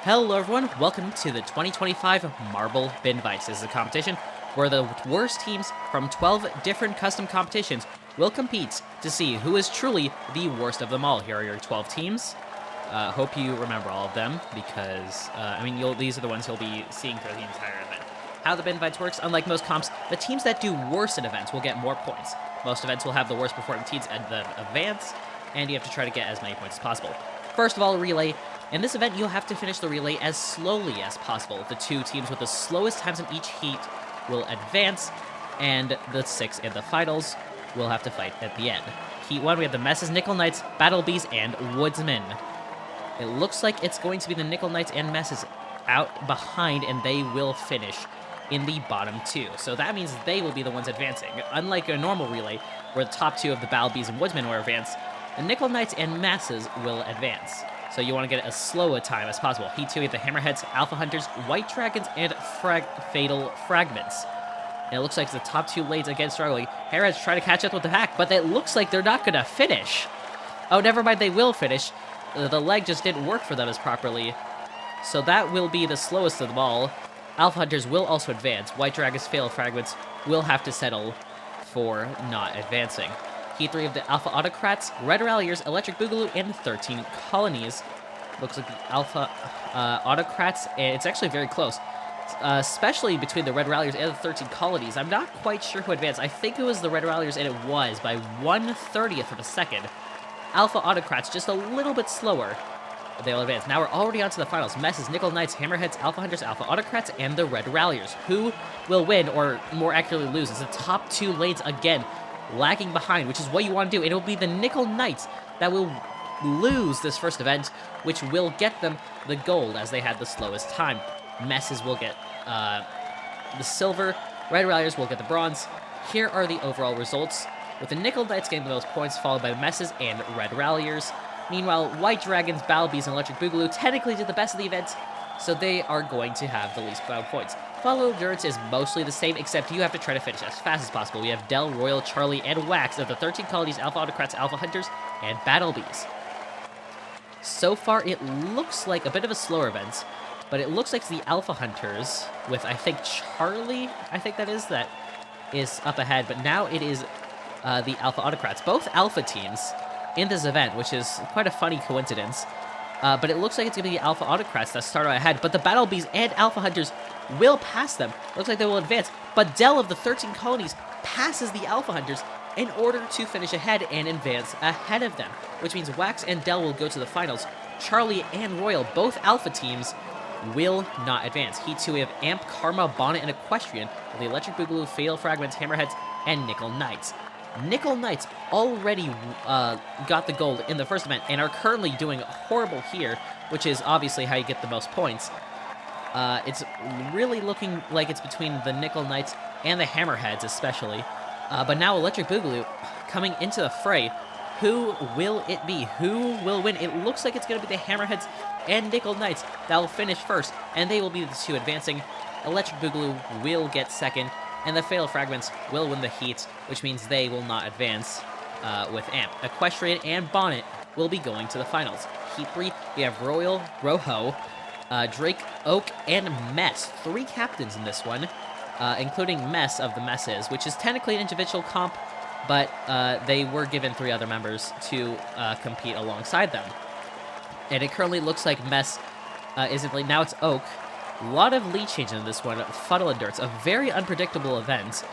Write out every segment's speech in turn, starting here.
Hello everyone, welcome to the 2025 Marble Binvites. This is a competition where the worst teams from 12 different custom competitions will compete to see who is truly the worst of them all. Here are your 12 teams. Hope you remember all of them because, these are the ones you'll be seeing throughout the entire event. How the Binvites works, unlike most comps, the teams that do worse in events will get more points. Most events will have the worst performing teams at the advance, and you have to try to get as many points as possible. First of all, relay. In this event, you'll have to finish the relay as slowly as possible. The two teams with the slowest times in each heat will advance, and the 6 in the finals will have to fight at the end. Heat 1, we have the Messes, Nickel Knights, Battle Bees, and Woodsmen. It looks like it's going to be the Nickel Knights and Messes out behind, and they will finish in the bottom 2. So that means they will be the ones advancing. Unlike a normal relay, where the top 2 of the Battle Bees and Woodsmen will advance, the Nickel Knights and Messes will advance. So you want to get as slow a time as possible. Heat 2, we have the Hammerheads, Alpha Hunters, White Dragons, and Fatal Fragments. And it looks like the top 2 lanes again struggling. Hammerheads try to catch up with the pack, but it looks like they're not going to finish. Oh, never mind, they will finish. The leg just didn't work for them as properly. So that will be the slowest of them all. Alpha Hunters will also advance. White Dragons, Fatal Fragments will have to settle for not advancing. Heat 3 of the Alpha Autocrats, Red Ralliers, Electric Boogaloo, and 13 Colonies. Looks like the Alpha Autocrats, and it's actually very close. Especially between the Red Ralliers and the 13 Colonies. I'm not quite sure who advanced. I think it was the Red Ralliers, and it was by 1/30th of a second. Alpha Autocrats just a little bit slower. They'll advance. Now we're already on to the finals. Messes, Nickel Knights, Hammerheads, Alpha Hunters, Alpha Autocrats, and the Red Ralliers. Who will win, or more accurately lose? It's the top 2 lanes again, lagging behind, which is what you want to do. It will be the Nickel Knights that will lose this first event, which will get them the gold as they had the slowest time. Messes will get the silver, Red Ralliers will get the bronze. Here are the overall results, with the Nickel Knights getting the most points, followed by the Messes and Red Ralliers. Meanwhile, White Dragons, Battle Bees, and Electric Boogaloo technically did the best of the event, so they are going to have the least amount of points. Follow endurance is mostly the same, except you have to try to finish as fast as possible. We have Del, Royal, Charlie, and Wax of the 13 Colonies, Alpha Autocrats, Alpha Hunters, and Battle Bees. So far, it looks like a bit of a slower event, but it looks like the Alpha Hunters, with, I think, Charlie, that is up ahead, but now it is the Alpha Autocrats. Both Alpha teams in this event, which is quite a funny coincidence, but it looks like it's going to be the Alpha Autocrats that start out ahead, but the Battle Bees and Alpha Hunters will pass them. Looks like they will advance, but Del of the 13 Colonies passes the Alpha Hunters in order to finish ahead and advance ahead of them, which means Wax and Del will go to the finals. Charlie and Royal, both Alpha teams, will not advance. Heat 2, we have Amp, Karma, Bonnet, and Equestrian, with the Electric Boogaloo, Fatal Fragments, Hammerheads, and Nickel Knights. Nickel Knights already got the gold in the first event and are currently doing horrible here, which is obviously how you get the most points. It's really looking like it's between the Nickel Knights and the Hammerheads especially. But now Electric Boogaloo coming into the fray. Who will it be? Who will win? It looks like it's going to be the Hammerheads and Nickel Knights that will finish first, and they will be the 2 advancing. Electric Boogaloo will get second, and the Fatal Fragments will win the heats, which means they will not advance with Amp. Equestrian and Bonnet will be going to the finals. Heat 3, we have Royal, Rojo, Drake, Oak, and Mess. 3 captains in this one, including Mess of the Messes, which is technically an individual comp, but they were given 3 other members to compete alongside them. And it currently looks like Mess isn't late. Now it's Oak. A lot of lead changes in this one. Funnel Endurance, a very unpredictable event.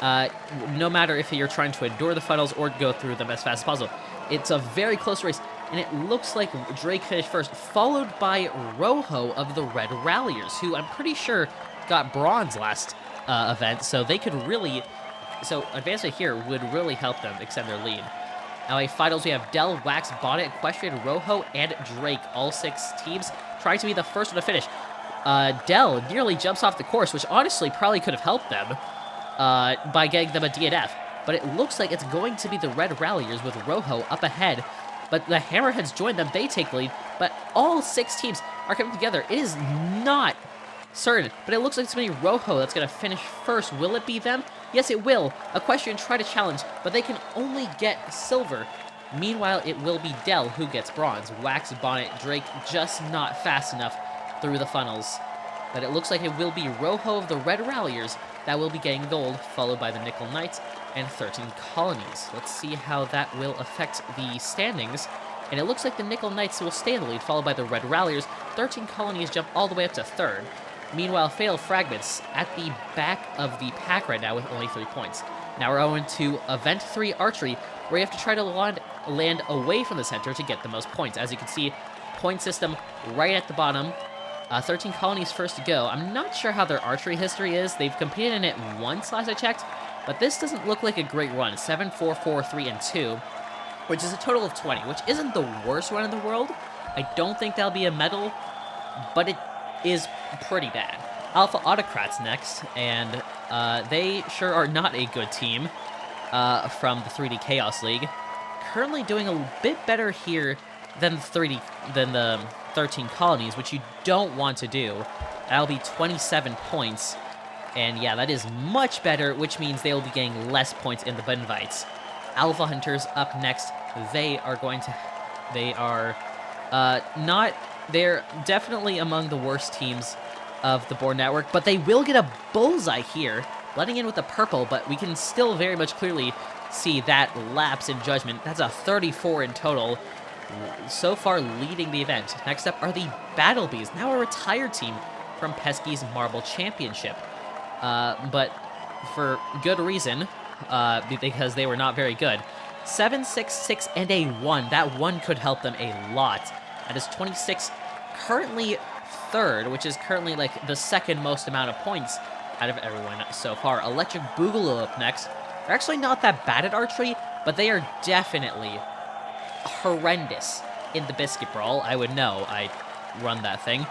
No matter if you're trying to endure the funnels or go through them as fast as possible. It's a very close race, and it looks like Drake finished first, followed by Rojo of the Red Ralliers, who I'm pretty sure got bronze last event, so they could really... So advancement here would really help them extend their lead. Now in finals, we have Del, Wax, Bonnet, Equestrian, Rojo, and Drake. All 6 teams trying to be the first one to finish. Del nearly jumps off the course, which honestly probably could have helped them by getting them a DNF. But it looks like it's going to be the Red Ralliers with Rojo up ahead. But the Hammerheads join them, they take the lead. But all 6 teams are coming together. It is not certain, but it looks like it's going to be Rojo that's going to finish first. Will it be them? Yes, it will. Equestrian try to challenge, but they can only get silver. Meanwhile, it will be Del who gets bronze. Wax, Bonnet, Drake just not fast enough through the funnels. But it looks like it will be Rojo of the Red Ralliers that will be getting gold, followed by the Nickel Knights and 13 Colonies. Let's see how that will affect the standings. And it looks like the Nickel Knights will stay in the lead, followed by the Red Ralliers. 13 Colonies jump all the way up to 3rd. Meanwhile, Fatal Fragments at the back of the pack right now with only 3 points. Now we're on to Event 3 Archery, where you have to try to land away from the center to get the most points. As you can see, point system right at the bottom. 13 Colonies first to go. I'm not sure how their archery history is. They've competed in it once last I checked, but this doesn't look like a great run. 7, 4, 4, 3, and 2, which is a total of 20, which isn't the worst run in the world. I don't think that'll be a medal, but it is pretty bad. Alpha Autocrats next, and they sure are not a good team from the 3D Chaos League. Currently doing a bit better here than the 13 Colonies, which you don't want to do. That'll be 27 points, and yeah, that is much better, which means they will be getting less points in the Binvites. Alpha Hunters up next. They're definitely among the worst teams of the board network, but they will get a bullseye here, letting in with the purple, but we can still very much clearly see that lapse in judgment. That's a 34 in total, so far leading the event. Next up are the Battle Bees, now a retired team from Pesky's Marble Championship, but for good reason, because they were not very good. 7, 6, 6, and a 1. That 1 could help them a lot. That is 26, currently 3rd, which is currently like the second most amount of points out of everyone so far. Electric Boogaloo up next. They're actually not that bad at archery, but they are definitely horrendous in the Biscuit Brawl. I would know. I run that thing.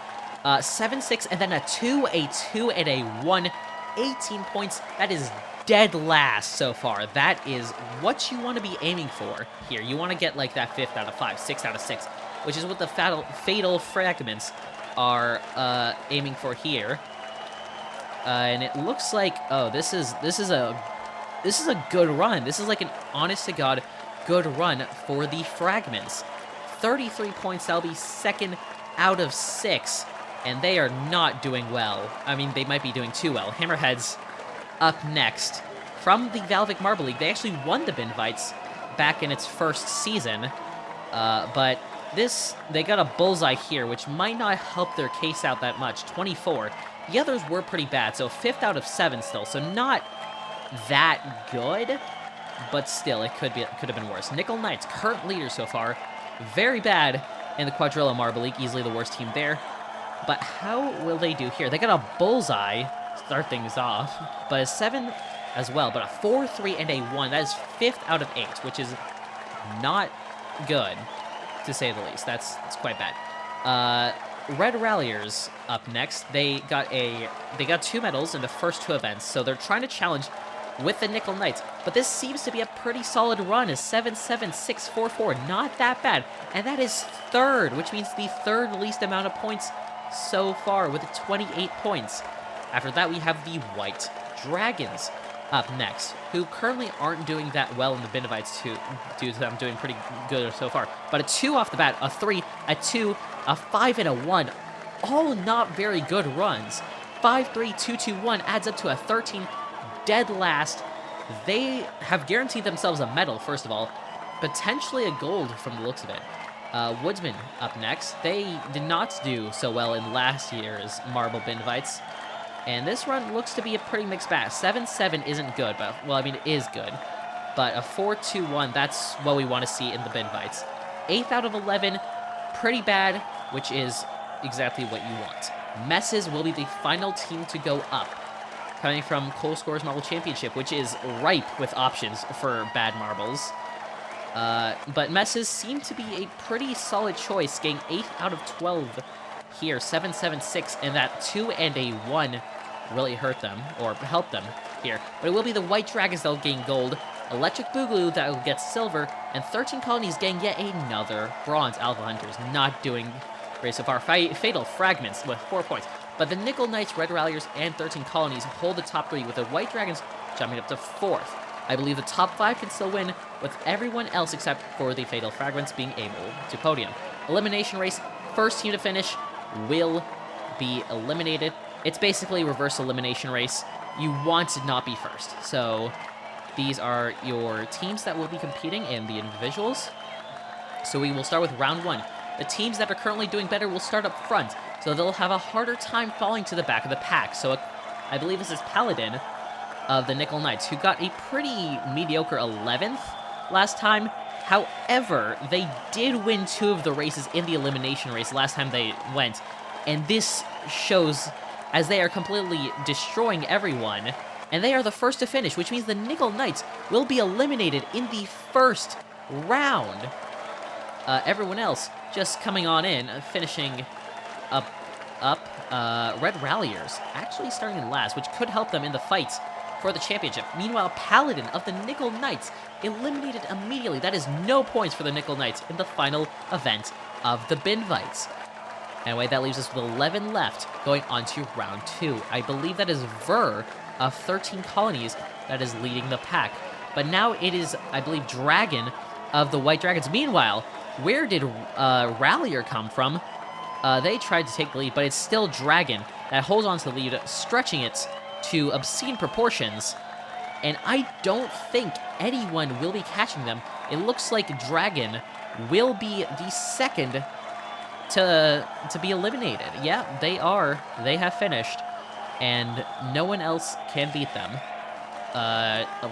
7, 6, and then a 2, and a 1. 18 points. That is dead last so far. That is what you want to be aiming for here. You want to get like that 5th out of 5, 6th out of 6, which is what the Fatal Fragments are aiming for here. And it looks like, oh, this is a good run. This is like an honest to God good run for the Fragments. 33 points. That'll be 2nd out of 6, and they are not doing well. I mean, they might be doing too well. Hammerheads up next from the Valvic Marble League. They actually won the Binvites back in its first season, but they got a bullseye here, which might not help their case out that much. 24. The others were pretty bad, so 5th out of 7 still, so not that good, but still, it could have been worse. Nickel Knights, current leader so far, very bad in the Quadrilla Marble League, easily the worst team there. But how will they do here? They got a bullseye to start things off, but a 7 as well, but a 4, 3, and a 1. That is 5th out of 8, which is not good, to say the least. That's quite bad. Red Ralliers up next. They got 2 medals in the first 2 events, so they're trying to challenge with the Nickel Knights, but this seems to be a pretty solid run. Is 7, 7, 6, 4, 4. Not that bad, and that is 3rd, which means the 3rd least amount of points so far with 28 points. After that, we have the White Dragons up next, who currently aren't doing that well in the Binvites due to them doing pretty good so far. But a 2 off the bat, a 3, a 2, a 5, and a 1. All not very good runs. 5, 3, 2, 2, 1 adds up to a 13. Dead last. They have guaranteed themselves a medal, first of all. Potentially a gold from the looks of it. Woodsman up next. They did not do so well in last year's Marble Binvites, and this run looks to be a pretty mixed bag. 7, 7 isn't good, but, well, I mean, it is good. But a 4, 2, 1, that's what we want to see in the Binvites. 8th out of 11, pretty bad, which is exactly what you want. Messes will be the final team to go up, coming from Cole Score's Marble Championship, which is ripe with options for bad marbles. But Messes seem to be a pretty solid choice, getting 8th out of 12 here, 7, 7, 6, and that 2 and a 1 really hurt them, or helped them here. But it will be the White Dragons that will gain gold, Electric Boogaloo that will get silver, and 13 Colonies getting yet another bronze. Alpha Hunters not doing great so far. Fatal Fragments with 4 points. But the Nickel Knights, Red Ralliers, and 13 Colonies hold the top 3, with the White Dragons jumping up to 4th. I believe the top 5 can still win, with everyone else except for the Fatal Fragments being able to podium. Elimination race, first team to finish will be eliminated. It's basically a reverse elimination race. You want to not be first. So these are your teams that will be competing in the individuals. So we will start with round 1. The teams that are currently doing better will start up front, so they'll have a harder time falling to the back of the pack. So I believe this is Paladin of the Nickel Knights, who got a pretty mediocre 11th last time. However, they did win 2 of the races in the elimination race last time they went, and this shows as they are completely destroying everyone, and they are the first to finish, which means the Nickel Knights will be eliminated in the first round. Everyone else just coming on in, finishing up. Red Ralliers actually starting in last, which could help them in the fights for the championship. Meanwhile, Paladin of the Nickel Knights eliminated immediately. That is no points for the Nickel Knights in the final event of the Binvites. Anyway, that leaves us with 11 left, going on to round 2. I believe that is Ver of 13 Colonies that is leading the pack. But now it is, I believe, Dragon of the White Dragons. Meanwhile, where did Rallier come from? They tried to take the lead, but it's still Dragon that holds on to the lead, stretching it to obscene proportions. And I don't think anyone will be catching them. It looks like Dragon will be the second to be eliminated. Yeah, they are. They have finished, and no one else can beat them.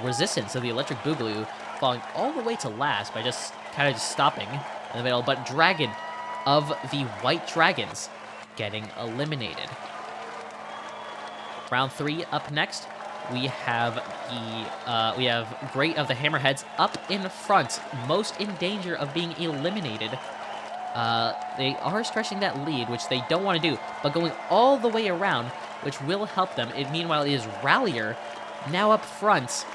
Resistance of the Electric Boogaloo falling all the way to last by just kind of stopping in the middle, but Dragon of the White Dragons getting eliminated. Round 3 up next. We have Great of the Hammerheads up in front, most in danger of being eliminated. They are stretching that lead, which they don't want to do, but going all the way around, which will help them. Meanwhile, it is Rallier now up front,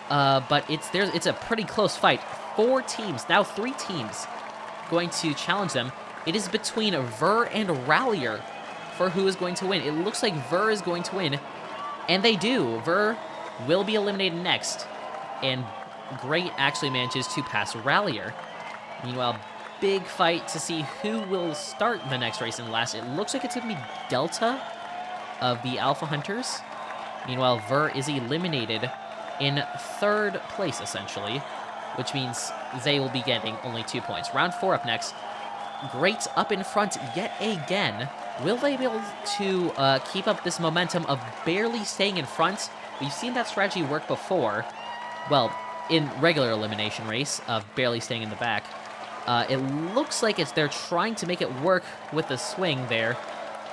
but it's a pretty close fight. 4 teams, now 3 teams, going to challenge them. It is between Ver and Rallier for who is going to win. It looks like Ver is going to win, and they do. Ver will be eliminated next, and Great actually manages to pass Rallier. Meanwhile, big fight to see who will start the next race and last. It looks like it's going to be Delta of the Alpha Hunters. Meanwhile, Ver is eliminated in 3rd place, essentially, which means they will be getting only 2 points. Round 4 up next. Great up in front yet again. Will they be able to keep up this momentum of barely staying in front? We've seen that strategy work before. Well, in regular elimination race of barely staying in the back. It looks like they're trying to make it work with the swing there,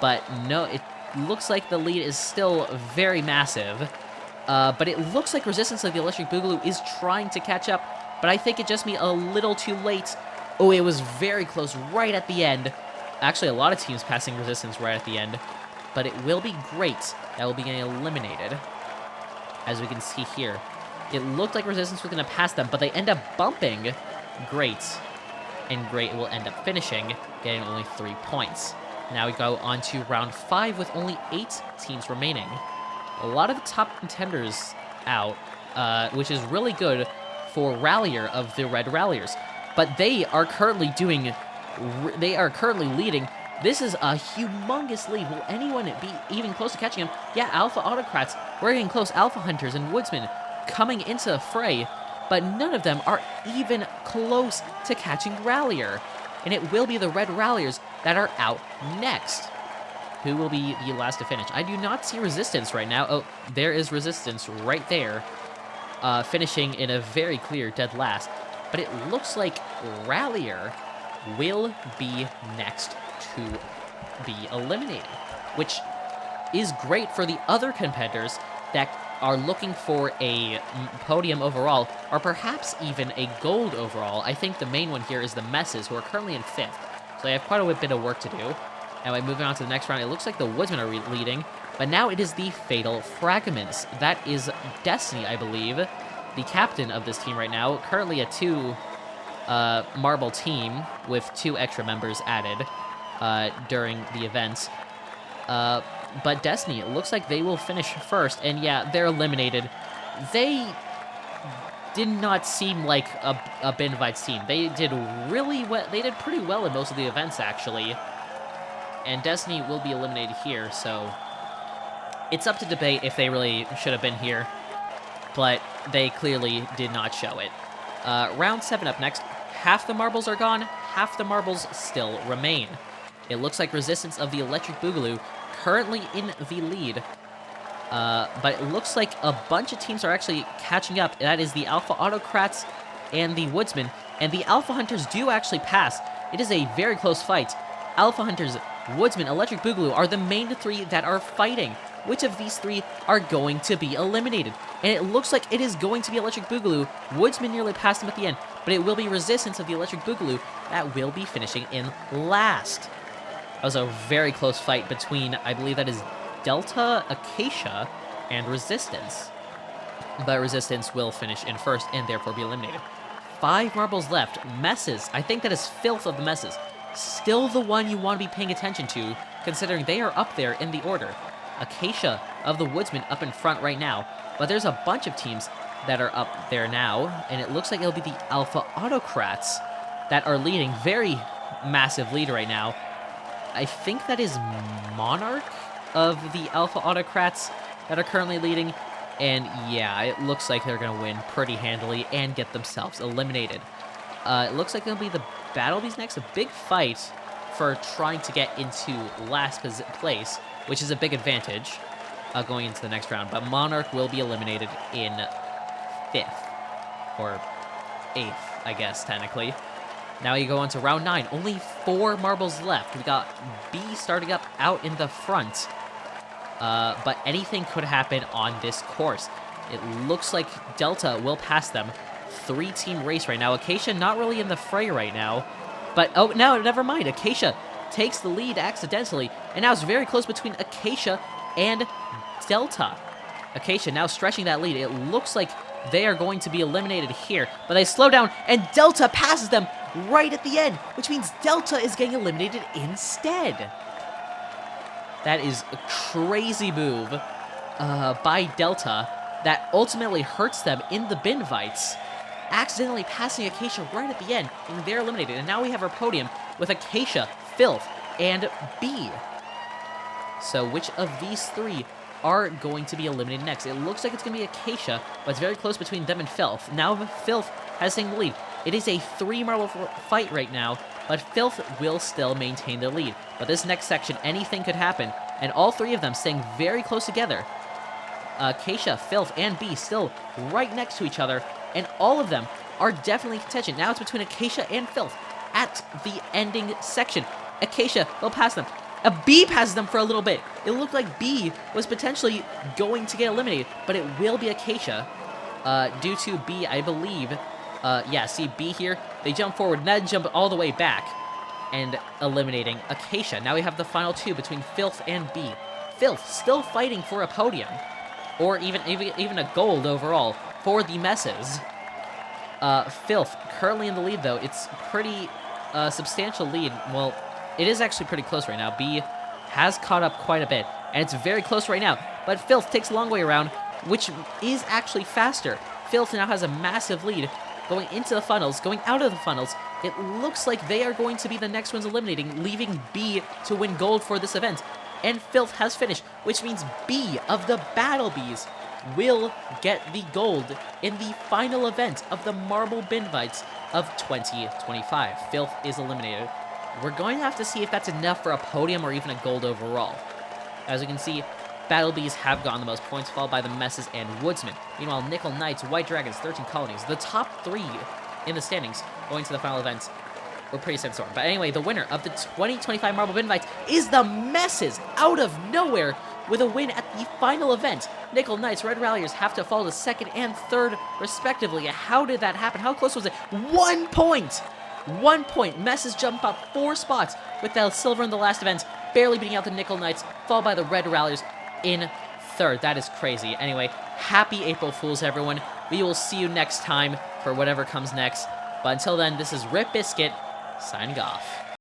but no, it looks like the lead is still very massive. But it looks like Resistance of the Electric Boogaloo is trying to catch up, but I think it just be a little too late. Oh, it was very close right at the end. Actually, a lot of teams passing Resistance right at the end, but it will be Great that will be getting eliminated. As we can see here, it looked like Resistance was going to pass them, but they end up bumping Great, and Great will end up finishing, getting only 3 points. Now we go on to round 5 with only 8 teams remaining. A lot of the top contenders out, which is really good for Rallier of the Red Ralliers. But they are currently leading. This is a humongous lead. Will anyone be even close to catching him? Yeah, Alpha Autocrats, we're getting close. Alpha Hunters and Woodsmen coming into the fray, but none of them are even close to catching Rallier. And it will be the Red Ralliers that are out next. Who will be the last to finish? I do not see Resistance right now. Oh, there is Resistance right there, finishing in a very clear dead last. But it looks like Rallier will be next to be eliminated, which is great for the other competitors that are looking for a podium overall, or perhaps even a gold overall. I think the main one here is the Messes, who are currently in 5th, so they have quite a bit of work to do. Anyway, moving on to the next round, it looks like the Woodsmen are leading, but now it is the Fatal Fragments. That is Destiny, I believe, the captain of this team right now, currently a 2 marble team with 2 extra members added during the event. But Destiny, it looks like they will finish first, and yeah, they're eliminated. They did not seem like a Binvites team. They did really well. They did pretty well in most of the events, actually. and Destiny will be eliminated here, so it's up to debate if they really should have been here, but they clearly did not show it. Round 7 up next. Half the marbles are gone, half the marbles still remain. It looks like Resistance of the Electric Boogaloo currently in the lead, but it looks like a bunch of teams are actually catching up. That is the Alpha Autocrats and the Woodsmen, and the Alpha Hunters do actually pass. It is a very close fight. Alpha Hunters, Woodsmen, Electric Boogaloo are the main 3 that are fighting. Which of these 3 are going to be eliminated? And it looks like it is going to be Electric Boogaloo. Woodsman nearly passed him at the end, but it will be Resistance of the Electric Boogaloo that will be finishing in last. That was a very close fight between, I believe that is Delta, Acacia, and Resistance. But Resistance will finish in first and therefore be eliminated. 5 marbles left. Messes. I think that is Filth of the Messes. Still the one you want to be paying attention to, considering they are up there in the order. Acacia of the Woodsmen up in front right now, but there's a bunch of teams that are up there now, and it looks like it'll be the Alpha Autocrats that are leading. Very massive lead right now. I think that is Monarch of the Alpha Autocrats that are currently leading, and yeah, it looks like they're going to win pretty handily and get themselves eliminated. It looks like it'll be the Battle Bees next, a big fight for trying to get into last place, which is a big advantage going into the next round. But Monarch will be eliminated in 5th, or 8th, I guess, technically. Now you go on to round 9. Only 4 marbles left. We got B starting up out in the front. But anything could happen on this course. It looks like Delta will pass them. 3-team race right now. Acacia not really in the fray right now. But, oh, no, never mind. Acacia takes the lead accidentally, and now it's very close between Acacia and Delta. Acacia now stretching that lead. It looks like they are going to be eliminated here, but they slow down, and Delta passes them right at the end, which means Delta is getting eliminated instead. That is a crazy move by Delta that ultimately hurts them in the Binvites, accidentally passing Acacia right at the end, and they're eliminated. And now we have our podium with Acacia, Filth, and B. So which of these 3 are going to be eliminated next? It looks like it's going to be Acacia, but it's very close between them and Filth. Now Filth has taken the lead. It is a 3-marble fight right now, but Filth will still maintain the lead. But this next section, anything could happen, and all 3 of them staying very close together. Acacia, Filth, and B still right next to each other, and all of them are definitely in contention. Now it's between Acacia and Filth at the ending section. Acacia will pass them. B passes them for a little bit. It looked like B was potentially going to get eliminated, but it will be Acacia due to B, I believe. Yeah, see B here. They jump forward, and then jump all the way back and eliminating Acacia. Now we have the final 2 between Filth and B. Filth still fighting for a podium, or even a gold overall for the Messes. Filth currently in the lead, though. It's pretty substantial lead. Well, it is actually pretty close right now. B has caught up quite a bit, and it's very close right now. But Filth takes a long way around, which is actually faster. Filth now has a massive lead going into the funnels, going out of the funnels. It looks like they are going to be the next ones eliminating, leaving B to win gold for this event. And Filth has finished, which means B of the Battle Bees will get the gold in the final event of the Marble Binvites of 2025. Filth is eliminated. We're going to have to see if that's enough for a podium or even a gold overall. As you can see, Battle Bees have gotten the most points, followed by the Messes and Woodsmen. Meanwhile, Nickel Knights, White Dragons, 13 Colonies, the top 3 in the standings going to the final events, were pretty sandstorm. But anyway, the winner of the 2025 Marble Binvites is the Messes out of nowhere with a win at the final event. Nickel Knights, Red Ralliers have to fall to 2nd and 3rd respectively. How did that happen? How close was it? 1 point! 1 point. Messes jump up 4 spots with the silver in the last event, barely beating out the Nickel Knights, followed by the Red Ralliers in 3rd. That is crazy. Anyway, happy April Fools, everyone. We will see you next time for whatever comes next. But until then, this is Rip Biscuit, signing off.